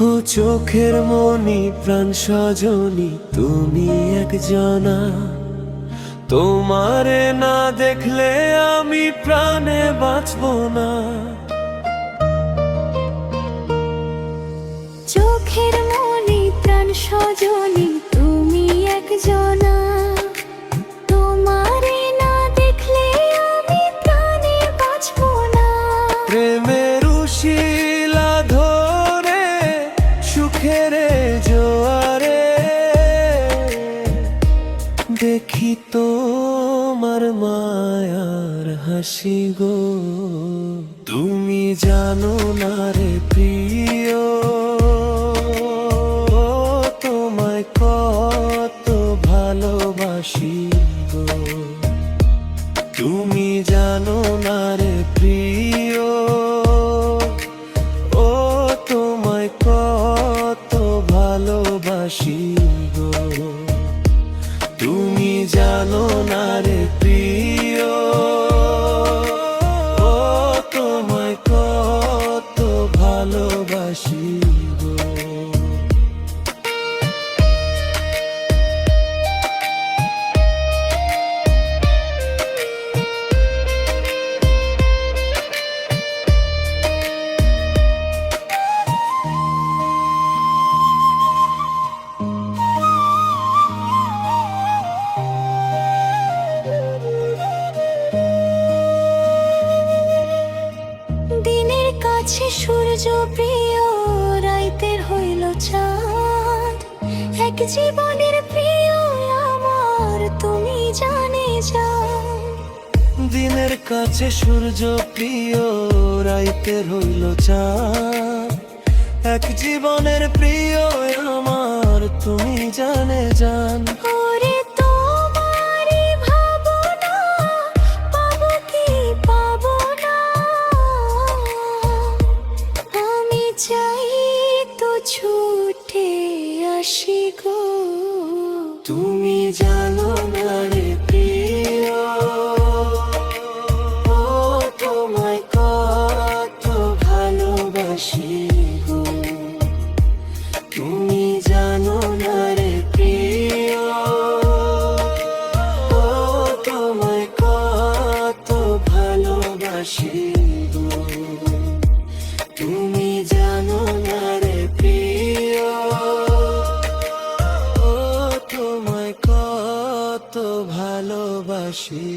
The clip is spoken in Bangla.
ও চোখের মনি প্রাণ সজনী তুমি একজনা, তোমারে না দেখলে আমি প্রাণে বাঁচব না। চোখের মনি প্রাণ সজনী তুমি একজনা, তোমারে না দেখলে আমি প্রাণে বাঁচব না। প্রেমের উশিলা ধরে সুখের জোয়ারে দেখি তোমার মায়ার হাসি গো। তুমি জানো না রে প্রিয়, তোমায় কত ভালোবাসি গো। তুমি জানো না রে প্রিয়, ও তোমায় কত ভালোবাসি গো। তুমি জানো না রে প্রিয়, ও তোমায় কত ভালোবাসি গো। দিনের কাছে সূর্য প্রিয়, রাইতের হইল চাঁদ। এক জীবনের প্রিয় আমার তুমি জানে যান। দিনের কাছে সূর্য প্রিয়, রাইতের হইল চাঁদ। এক জীবনের প্রিয় আমার তুমি জানে জান। ওরে তোমারই ভাবনা, পাবো কি পাবো না, আমি চাই তো ছুটে আসি গো। তুমি জানো না রে প্রিয়, ও তোমায় কত ভালোবাসি গো। তুমি জানো না রে প্রিয়, ও তোমায় কত ভালোবাসি গো। তুমি জানো না রে প্রিয়, ও তোমায় কত ভালোবাসি